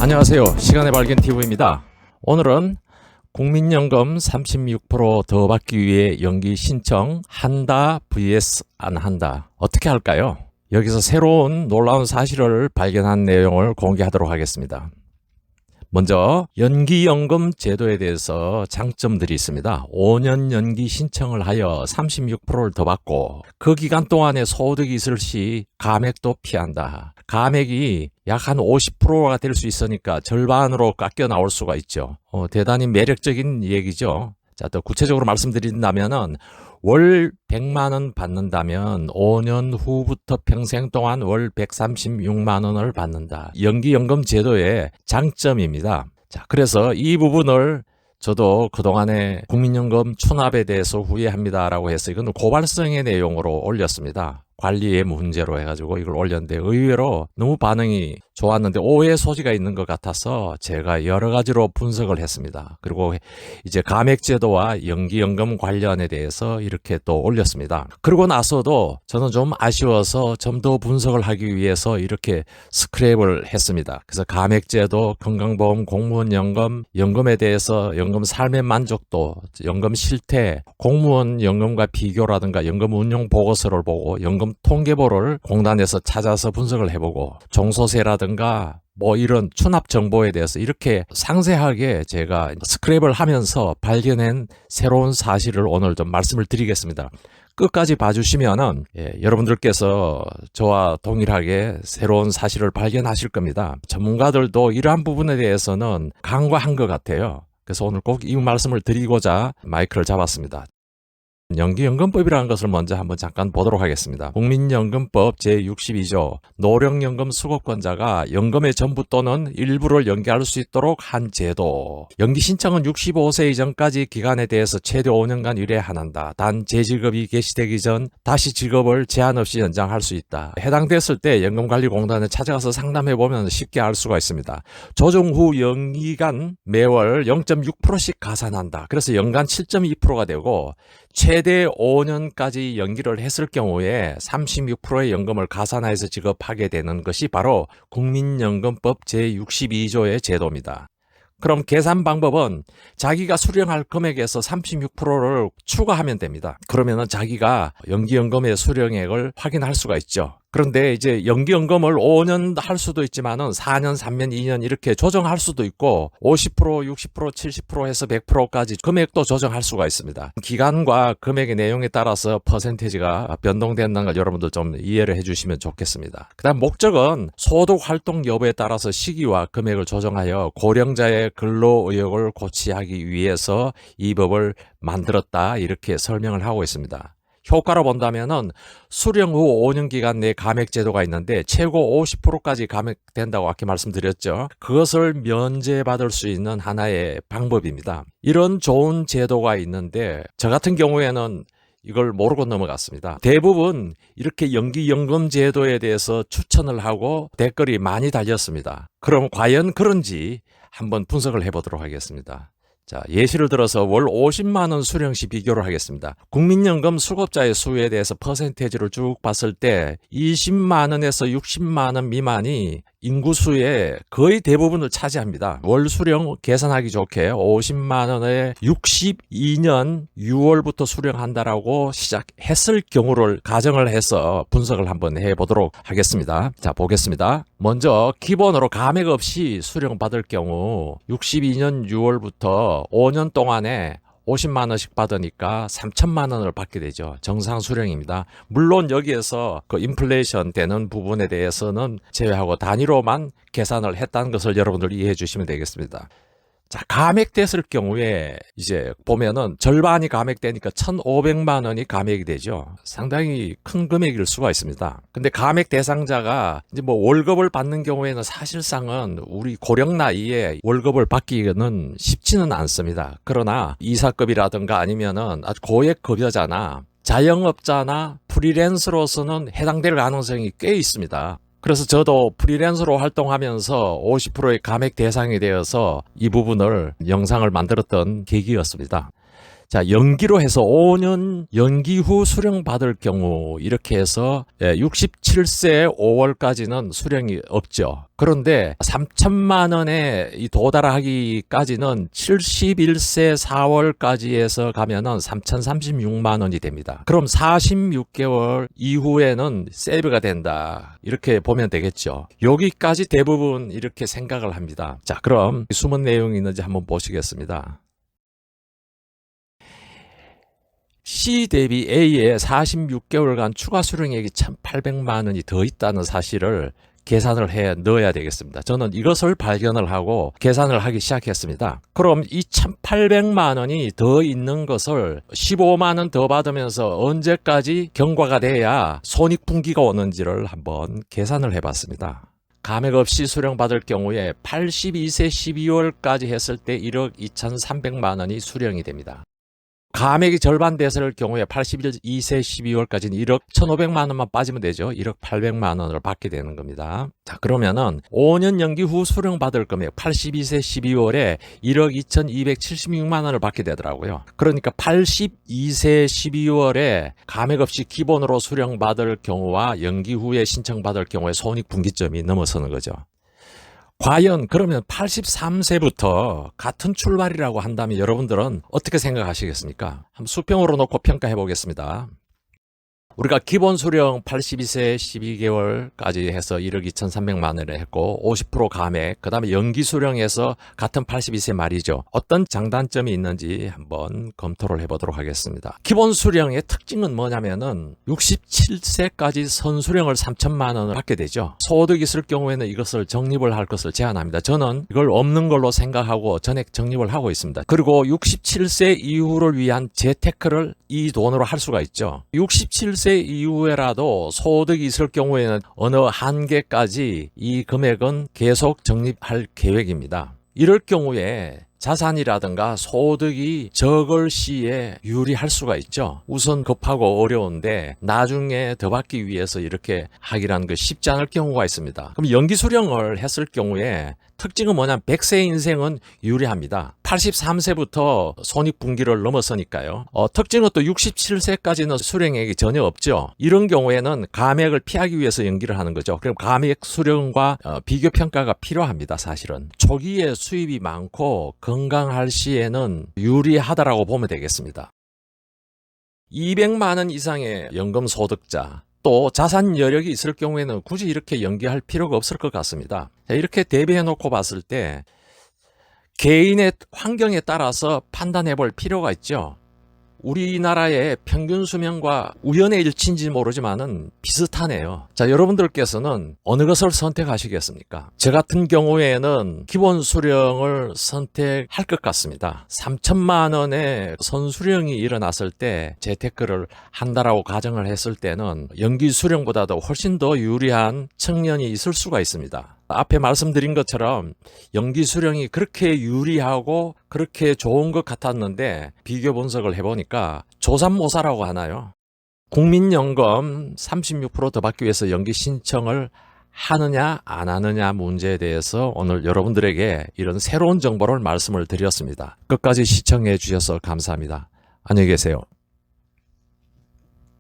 안녕하세요. 시간의 발견 TV입니다. 오늘은 국민연금 36%더 받기 위해 연기 신청 한다 vs 안 한다. 어떻게 할까요? 여기서 새로운 놀라운 사실을 발견한 내용을 공개하도록 하겠습니다. 먼저 연기연금 제도에 대해서 장점들이 있습니다. 5년 연기 신청을 하여 36%를 더 받고 그 기간 동안에 소득이 있을 시 감액도 피한다. 감액이 약 한 50%가 될 수 있으니까 절반으로 깎여 나올 수가 있죠. 대단히 매력적인 얘기죠. 자, 더 구체적으로 말씀드린다면은 월 100만 원 받는다면 5년 후부터 평생 동안 월 136만 원을 받는다. 연기연금 제도의 장점입니다. 자, 그래서 이 부분을 저도 그동안에 국민연금 추납에 대해서 후회합니다라고 해서 이건 고발성의 내용으로 올렸습니다. 관리의 문제로 해가지고 이걸 올렸는데 의외로 너무 반응이 좋았는데 오해 소지가 있는 것 같아서 제가 여러 가지로 분석을 했습니다. 그리고 이제 감액제도와 연기연금 관련에 대해서 이렇게 또 올렸습니다. 그러고 나서도 저는 좀 아쉬워서 좀 더 분석을 하기 위해서 이렇게 스크랩을 했습니다. 그래서 감액제도, 건강보험, 공무원연금, 연금에 대해서 연금 삶의 만족도, 연금 실태, 공무원 연금과 비교라든가 연금 운용 보고서를 보고 연금 통계보를 공단에서 찾아서 분석을 해보고 종소세라든가 뭐 이런 추납 정보에 대해서 이렇게 상세하게 제가 스크랩을 하면서 발견한 새로운 사실을 오늘 좀 말씀을 드리겠습니다. 끝까지 봐주시면은 여러분들께서 저와 동일하게 새로운 사실을 발견하실 겁니다. 전문가들도 이러한 부분에 대해서는 간과한 것 같아요. 그래서 오늘 꼭 이 말씀을 드리고자 마이크를 잡았습니다. 연기연금법이라는 것을 먼저 한번 잠깐 보도록 하겠습니다. 국민연금법 제62조 노령연금 수급권자가 연금의 전부 또는 일부를 연기할 수 있도록 한 제도. 연기 신청은 65세 이전까지 기간에 대해서 최대 5년간 유예한다. 단 재직업이 개시되기 전 다시 직업을 제한 없이 연장할 수 있다. 해당됐을 때 연금관리공단에 찾아가서 상담해보면 쉽게 알 수가 있습니다. 조정 후 연기간 매월 0.6%씩 가산한다. 그래서 연간 7.2%가 되고 최대 5년까지 연기를 했을 경우에 36%의 연금을 가산해서 지급하게 되는 것이 바로 국민연금법 제62조의 제도입니다. 그럼 계산 방법은 자기가 수령할 금액에서 36%를 추가하면 됩니다. 그러면은 자기가 연기연금의 수령액을 확인할 수가 있죠. 그런데 이제 연기연금을 5년 할 수도 있지만은 4년, 3년, 2년 이렇게 조정할 수도 있고 50%, 60%, 70% 해서 100%까지 금액도 조정할 수가 있습니다. 기간과 금액의 내용에 따라서 퍼센테이지가 변동된다는 걸 여러분들 좀 이해를 해주시면 좋겠습니다. 그다음 목적은 소득 활동 여부에 따라서 시기와 금액을 조정하여 고령자의 근로 의욕을 고취하기 위해서 이 법을 만들었다 이렇게 설명을 하고 있습니다. 효과로 본다면은 수령 후 5년 기간 내 감액 제도가 있는데 최고 50%까지 감액된다고 아까 말씀드렸죠. 그것을 면제받을 수 있는 하나의 방법입니다. 이런 좋은 제도가 있는데 저 같은 경우에는 이걸 모르고 넘어갔습니다. 대부분 이렇게 연기연금 제도에 대해서 추천을 하고 댓글이 많이 달렸습니다. 그럼 과연 그런지 한번 분석을 해보도록 하겠습니다. 자, 예시를 들어서 월 50만 원 수령 시 비교를 하겠습니다. 국민연금 수급자의 수에 대해서 퍼센테이지를 쭉 봤을 때 20만 원에서 60만 원 미만이 인구수의 거의 대부분을 차지합니다. 월 수령 계산하기 좋게 50만 원에 62년 6월부터 수령한다라고 시작했을 경우를 가정을 해서 분석을 한번 해보도록 하겠습니다. 자, 보겠습니다. 먼저 기본으로 감액 없이 수령받을 경우 62년 6월부터 5년 동안에 50만 원씩 받으니까 3천만 원을 받게 되죠. 정상 수령입니다. 물론 여기에서 그 인플레이션 되는 부분에 대해서는 제외하고 단위로만 계산을 했다는 것을 여러분들 이해해 주시면 되겠습니다. 자, 감액됐을 경우에 이제 보면은 절반이 감액되니까 1,500만 원이 감액이 되죠. 상당히 큰 금액일 수가 있습니다. 근데 감액 대상자가 이제 뭐 월급을 받는 경우에는 사실상은 우리 고령 나이에 월급을 받기는 쉽지는 않습니다. 그러나 이사급이라든가 아니면은 아주 고액 급여자나 자영업자나 프리랜서로서는 해당될 가능성이 꽤 있습니다. 그래서 저도 프리랜서로 활동하면서 50%의 감액 대상이 되어서 이 부분을 영상을 만들었던 계기였습니다. 자, 연기로 해서 5년 연기 후 수령받을 경우 이렇게 해서 67세 5월까지는 수령이 없죠. 그런데 3천만 원에 도달하기까지는 71세 4월까지 해서 가면은 3,036만 원이 됩니다. 그럼 46개월 이후에는 세이브가 된다. 이렇게 보면 되겠죠. 여기까지 대부분 이렇게 생각을 합니다. 자, 그럼 숨은 내용이 있는지 한번 보시겠습니다. C 대비 A에 46개월간 추가 수령액이 1,800만 원이 더 있다는 사실을 계산을 해 넣어야 되겠습니다. 저는 이것을 발견을 하고 계산을 하기 시작했습니다. 그럼 이 1,800만 원이 더 있는 것을 15만 원 더 받으면서 언제까지 경과가 돼야 손익분기가 오는지를 한번 계산을 해봤습니다. 감액 없이 수령받을 경우에 82세 12월까지 했을 때 1억 2,300만 원이 수령이 됩니다. 감액이 절반 됐을 경우에 82세 12월까지는 1억 1,500만 원만 빠지면 되죠. 1억 800만 원을 받게 되는 겁니다. 자, 그러면은 5년 연기 후 수령받을 금액 82세 12월에 1억 2,276만 원을 받게 되더라고요. 그러니까 82세 12월에 감액 없이 기본으로 수령받을 경우와 연기 후에 신청받을 경우에 손익분기점이 넘어서는 거죠. 과연 그러면 83세부터 같은 출발이라고 한다면 여러분들은 어떻게 생각하시겠습니까? 한번 수평으로 놓고 평가해 보겠습니다. 우리가 기본 수령 82세 12개월까지 해서 1억 2,300만 원을 했고 50% 감액, 그 다음에 연기 수령해서 같은 82세 말이죠. 어떤 장단점이 있는지 한번 검토를 해보도록 하겠습니다. 기본 수령의 특징은 뭐냐면은 67세까지 선수령을 3천만 원을 받게 되죠. 소득이 있을 경우에는 이것을 적립을 할 것을 제안합니다. 저는 이걸 없는 걸로 생각하고 전액 적립을 하고 있습니다. 그리고 67세 이후를 위한 재테크를 이 돈으로 할 수가 있죠. 67세 이후에라도 소득이 있을 경우에는 어느 한계까지 이 금액은 계속 적립할 계획입니다. 이럴 경우에 자산이라든가 소득이 적을 시에 유리할 수가 있죠. 우선 급하고 어려운데 나중에 더 받기 위해서 이렇게 하기라는 게 쉽지 않을 경우가 있습니다. 그럼 연기 수령을 했을 경우에 특징은 뭐냐면 100세 인생은 유리합니다. 83세부터 손익분기를 넘어서니까요. 특징은 또 67세까지는 수령액이 전혀 없죠. 이런 경우에는 감액을 피하기 위해서 연기를 하는 거죠. 그럼 감액 수령과 비교 평가가 필요합니다. 사실은 초기에 수입이 많고 건강할 시에는 유리하다라고 보면 되겠습니다. 200만 원 이상의 연금 소득자, 또 자산 여력이 있을 경우에는 굳이 이렇게 연기할 필요가 없을 것 같습니다. 이렇게 대비해 놓고 봤을 때 개인의 환경에 따라서 판단해 볼 필요가 있죠. 우리나라의 평균 수명과 우연의 일치인지 모르지만은 비슷하네요. 자, 여러분들께서는 어느 것을 선택하시겠습니까? 저 같은 경우에는 기본 수령을 선택할 것 같습니다. 3천만 원의 선수령이 일어났을 때 재테크를 한다라고 가정을 했을 때는 연기 수령보다도 훨씬 더 유리한 측면이 있을 수가 있습니다. 앞에 말씀드린 것처럼 연기 수령이 그렇게 유리하고 그렇게 좋은 것 같았는데 비교 분석을 해보니까 조삼모사라고 하나요? 국민연금 36% 더 받기 위해서 연기 신청을 하느냐 안 하느냐 문제에 대해서 오늘 여러분들에게 이런 새로운 정보를 말씀을 드렸습니다. 끝까지 시청해 주셔서 감사합니다. 안녕히 계세요.